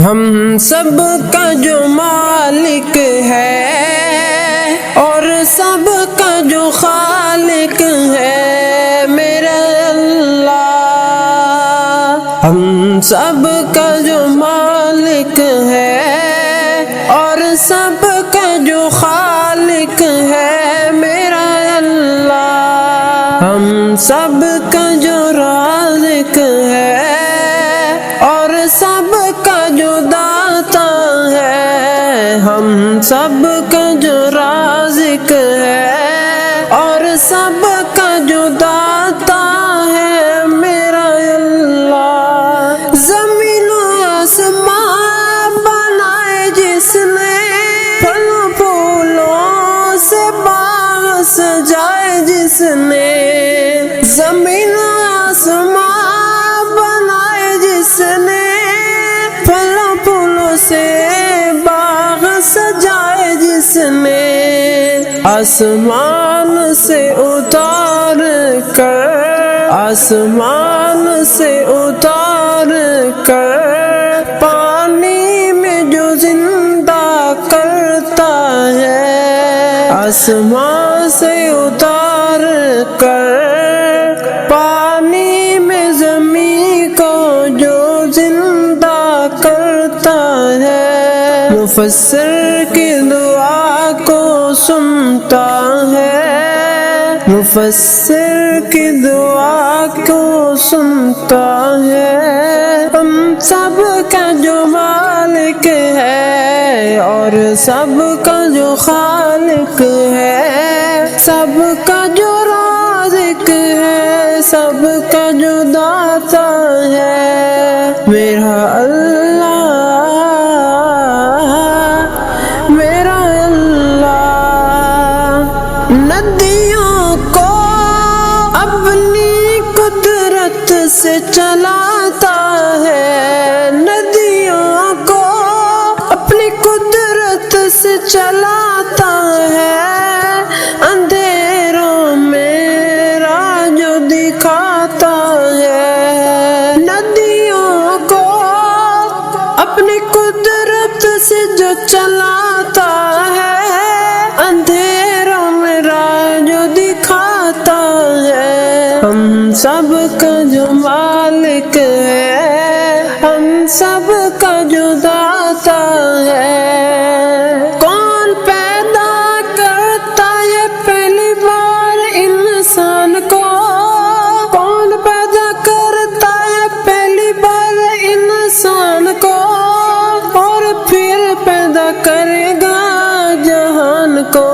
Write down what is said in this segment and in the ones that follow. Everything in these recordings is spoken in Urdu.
ہم سب کا جو مالک ہے اور سب کا جو خالق ہے میرا اللہ، ہم سب کا جو مالک ہے اور سب کا جو خالق ہے میرا اللہ، ہم سب کا جو رازق ہے اور سب کا جو داتا ہے، ہم سب کا جو رازق ہے اور سب کا جو داتا ہے میرا اللہ۔ زمین و آسمان بنائے جس نے، پھلوں پھولوں سے باغ سجائے جس نے، زمین و آسمان بنائے جس نے، پھلوں پھولوں سے باغ سجائے جس نے، آسمان سے اتار کر، آسمان سے اتار کر پانی میں جو زندہ کرتا ہے، آسمان سے اتار کر پانی میں زمین کو جو زندہ کرتا ہے، مفسر کی دعا کو سنتا ہے، مفسر کی دعا کو سنتا ہے، ہم سب کا جو مالک ہے اور سب کا جو خالق ہے، سب کا جو رازق ہے، سب کا جو داتا ہے میرا اللہ، میرا اللہ۔ ندیوں کو اپنی قدرت سے چلاتا ہے، ندیوں کو اپنی قدرت سے چلاتا ہے، اندھیروں میں راہ جو دکھاتا ہے، ندیوں کو اپنی قدرت سے جو چلاتا ہے، اندھیروں میں راہ جو دکھاتا ہے، ہم سب کا جو مالک ہے، ہم سب کا جو داتا ہے۔ کون پیدا کرتا ہے پہلی بار انسان کو، کون پیدا کرتا ہے پہلی بار انسان کو، اور پھر پیدا کرے گا جہان کو،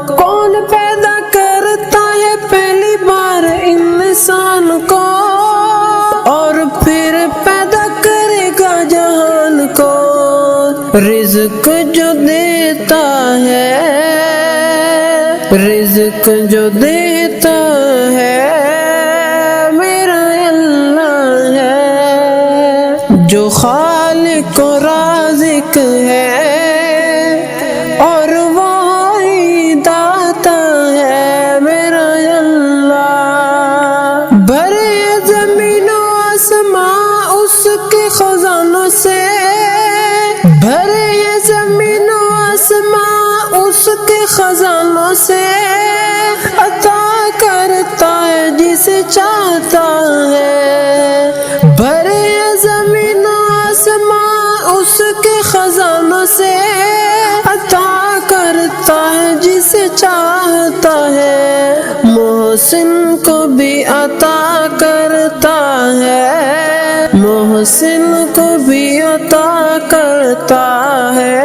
کون پیدا کرتا ہے پہلی بار انسان کو اور پھر پیدا کرے گا جہان کو، رزق جو دیتا ہے، رزق جو دیتا ہے میرا اللہ ہے، جو خالق و رازق ہے اور وہی داتا ہے میرا اللہ۔ بھرے زمین و آسمان اس کے خزانوں سے، بھرے زمین و آسمان اس کے خزانوں سے، عطا کرتا ہے جسے چاہتا ہے، بھرے زمین و آسمان اس کے خزانوں سے، عطا کرتا ہے جسے چاہتا ہے، محسن کو بھی عطا کرتا ہے، محسن کو بھی عطا کرتا ہے،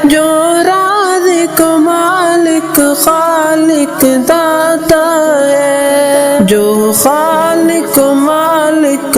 جو رازق مالک خالق داتا ہے، جو خالق مالک